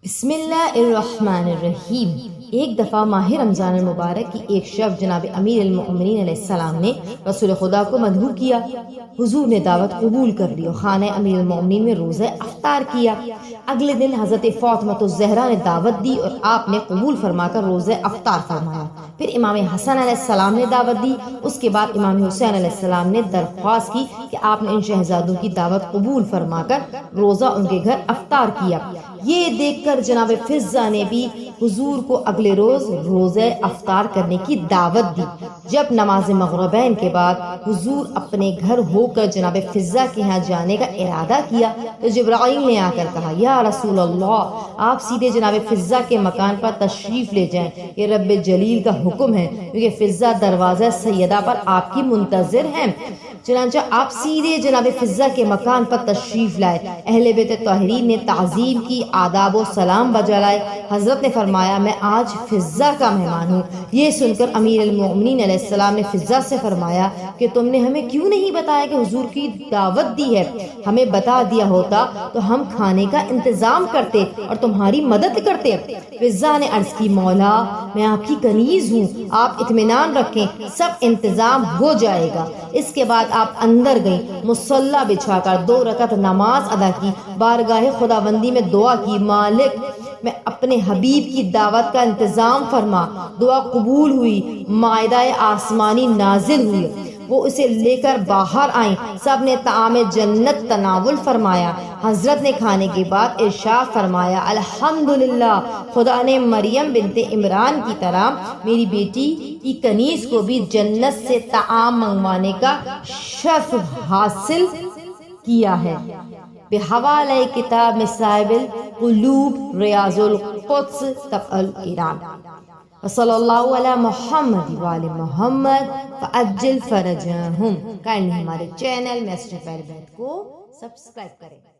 بسم اللہ الرحمن الرحیم۔ ایک دفعہ ماہ رمضان المبارک کی ایک شب جناب امیر المؤمنین علیہ السلام نے رسول خدا کو مدعو کیا۔ حضور نے دعوت قبول کر لی اور خانہ امیر المؤمنین میں روزہ افطار کیا۔ اگلے دن حضرت فاطمہ الزہرا نے دعوت دی اور آپ نے قبول فرما کر روزہ افطار فرمایا۔ پھر امام حسن علیہ السلام نے دعوت دی۔ اس کے بعد امام حسین علیہ السلام نے درخواست کی کہ آپ نے ان شہزادوں کی دعوت قبول فرما کر روزہ ان کے گھر افطار کیا۔ یہ دیکھ کر جناب فضہ نے بھی حضور کو اگلے روز روزہ افطار کرنے کی دعوت دی۔ جب نماز مغربین کے بعد حضور اپنے گھر ہو کر جناب فضہ کے ہاں جانے کا ارادہ کیا تو جبرائیل نے آ کر کہا، یا رسول اللہ، آپ سیدھے جناب فضہ کے مکان پر تشریف لے جائیں، یہ رب جلیل کا حکم ہے، کیونکہ فضہ دروازہ سیدہ پر آپ کی منتظر ہیں۔ چنانچہ آپ سیدھے جناب فضہ کے مکان پر تشریف لائے۔ اہل بیت طاہرین نے تعظیم کی، آداب و سلام بجا لائے۔ حضرت نے فرمایا، میں آج فضہ کا مہمان ہوں۔ یہ سن کر امیر المؤمنین علیہ السلام نے فضہ سے فرمایا کہ تم نے ہمیں کیوں نہیں بتایا کہ حضور کی دعوت دی ہے؟ ہمیں بتا دیا ہوتا تو ہم کھانے کا انتظام کرتے اور تمہاری مدد کرتے۔ فضہ نے عرض کی، مولا، میں آپ کی کنیز ہوں، آپ اطمینان رکھیں، سب انتظام ہو جائے گا۔ اس کے بعد آپ اندر گئیں، مصلی بچھا کر 2 رکعت نماز ادا کی، بارگاہ خداوندی میں دعا کی، مالک، میں اپنے حبیب کی دعوت کا انتظام فرما۔ دعا قبول ہوئی، مائدہ آسمانی نازل ہوئی، وہ اسے لے کر باہر آئیں، سب نے طعام جنت تناول فرمایا۔ حضرت نے کھانے کے بعد ارشاد فرمایا، الحمدللہ، خدا نے مریم بنت عمران کی طرح میری بیٹی کی کنیز کو بھی جنت سے طعام منگوانے کا شرف حاصل کیا ہے۔ بحوالہ کتاب مصائب القلوب، ریاض القدس، طبع ایران۔ صلی اللہ علی محمد وآل محمد فعجل فرجہم۔ کائنڈلی ہمارے چینل میسج پیربیٹ کو سبسکرائب کریں۔